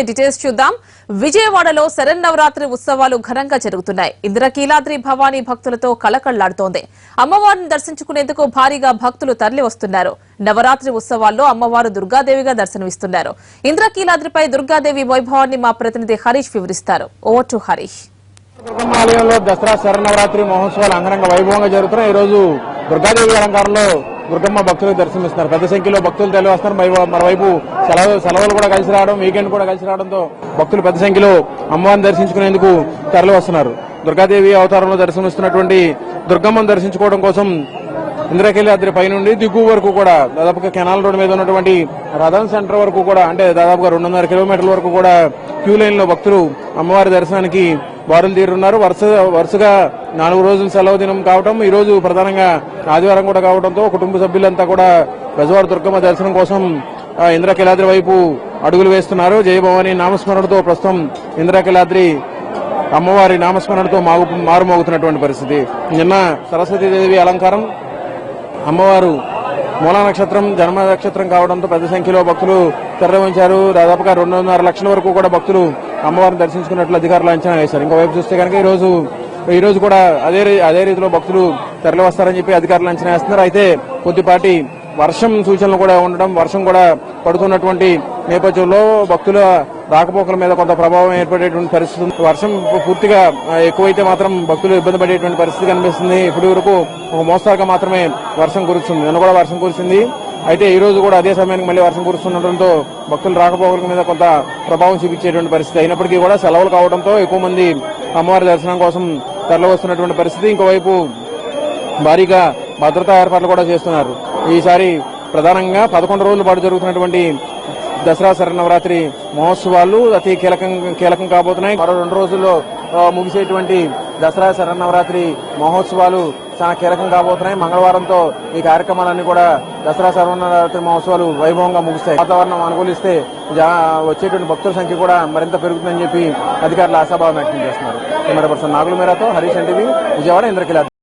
Details చూద్దాం. విజయవాడలో శరన్నవరాత్రి ఉత్సవాలు ఘనంగా జరుగుతున్నాయి. ఇంద్రకీలాద్రి భవానీ భక్తులతో కళకళ్లాడుతోంది. అమ్మవారిని దర్శించుకునేందుకు భారీగా భక్తులు తరలి వస్తున్నారు. నవరాత్రి ఉత్సవాల్లో అమ్మవారు దుర్గాదేవిగా దర్శనమిస్తున్నారు. ఇంద్రకీలాద్రిపై దుర్గాదేవి వైభవాన్ని మా ప్రతినిధి హరీష్ వివరిస్తారు. Over to Harish. ఆలయంలో దసరా శరన్నవరాత్రి మహోత్సవాలు అంగరంగ వైభవంగా జరుగుతున్నాయి. ఈ రోజు దుర్గాదేవి అలంకారంలో దుర్గమ్మ భక్తులకు దర్శనమిస్తున్నారు. పెద్ద సంఖ్యలో భక్తులు తరలి వస్తున్నారు. మరోవైపు సెలవులు కూడా కలిసి రావడం, వీకెండ్ కూడా కలిసి రావడంతో భక్తులు పెద్ద సంఖ్యలో అమ్మవారిని దర్శించుకునేందుకు తరలి వస్తున్నారు. దుర్గాదేవి అవతారంలో దర్శనమిస్తున్నటువంటి దుర్గమ్మను దర్శించుకోవడం కోసం ఇంద్రకీలాద్రి పై నుండి దిగువ వరకు కూడా దాదాపుగా కెనాల్ రోడ్ మీద ఉన్నటువంటి రథన్ సెంటర్ వరకు కూడా అంటే దాదాపుగా 2.5 కిలోమీటర్ల వరకు కూడా క్యూ లైన్ లో భక్తులు అమ్మవారి దర్శనానికి బారులు తీరున్నారు. వరుసగా 4 రోజుల సెలవు దినం కావడం, ఈ రోజు ప్రధానంగా ఆదివారం కూడా కావడంతో కుటుంబ సభ్యులంతా కూడా బెజవాడ దుర్గమ్మ దర్శనం కోసం ఇంద్రకీలాద్రి వైపు అడుగులు వేస్తున్నారు. జయభవాని నామస్మరణతో ప్రస్తుతం ఇంద్రకీలాద్రి అమ్మవారి నామస్మరణతో మారుమోగుతున్నటువంటి పరిస్థితి. నిన్న సరస్వతీదేవి అలంకారం, అమ్మవారు మూలా నక్షత్రం జన్మ నక్షత్రం కావడంతో పెద్ద సంఖ్యలో భక్తులు తరలివచ్చారు. దాదాపుగా 2.5 లక్షల వరకు కూడా భక్తులు అమ్మవారిని దర్శించుకున్నట్లు అధికారులు అంచనా వేశారు. ఇంకోవైపు చూస్తే కనుక ఈ రోజు కూడా అదే రీతిలో భక్తులు తరలి వస్తారని చెప్పి అధికారులు అంచనా వేస్తున్నారు. అయితే కొద్దిపాటి వర్షం సూచనలు కూడా ఉండడం, వర్షం కూడా పడుతున్నటువంటి నేపథ్యంలో భక్తుల రాకపోకల మీద కొంత ప్రభావం ఏర్పడేటువంటి పరిస్థితి ఉంది. వర్షం పూర్తిగా ఎక్కువైతే మాత్రం భక్తులు ఇబ్బంది పడేటువంటి పరిస్థితి కనిపిస్తుంది. ఇప్పటి వరకు ఒక మోస్తారుగా మాత్రమే వర్షం కురుస్తుంది. నిన్న కూడా వర్షం కురిసింది. అయితే ఈ రోజు కూడా అదే సమయానికి మళ్ళీ వర్షం కురుస్తుండటంతో భక్తుల రాకపోకల మీద కొంత ప్రభావం చూపించేటువంటి పరిస్థితి. అయినప్పటికీ కూడా సెలవులు కావడంతో ఎక్కువ మంది అమ్మవారి దర్శనం కోసం తరలి వస్తున్నటువంటి పరిస్థితి. ఇంకోవైపు భారీగా భద్రతా ఏర్పాట్లు కూడా చేస్తున్నారు. ఈసారి ప్రధానంగా 11 రోజుల పాటు జరుగుతున్నటువంటి దసరా శరన్నవరాత్రి మహోత్సవాలు అతి కీలకం కాబోతున్నాయి. మరో 2 రోజుల్లో ముగిసేటువంటి దసరా శరన్నవరాత్రి మహోత్సవాలు చాలా కీలకం కాబోతున్నాయి. మంగళవారంతో ఈ కార్యక్రమాలన్నీ కూడా దసరా శరన్నవరాత్రి మహోత్సవాలు వైభవంగా ముగుస్తాయి. వాతావరణం అనుకూలిస్తే వచ్చేటువంటి భక్తుల సంఖ్య కూడా మరింత పెరుగుతుందని చెప్పి అధికారులు ఆశాభావం వ్యక్తం చేస్తున్నారు. కెమెరా పర్సన్ నాగుల మేరాతో హరీష్ ఎన్టీవీ, విజయవాడ, ఇంద్రకీలాద్రి.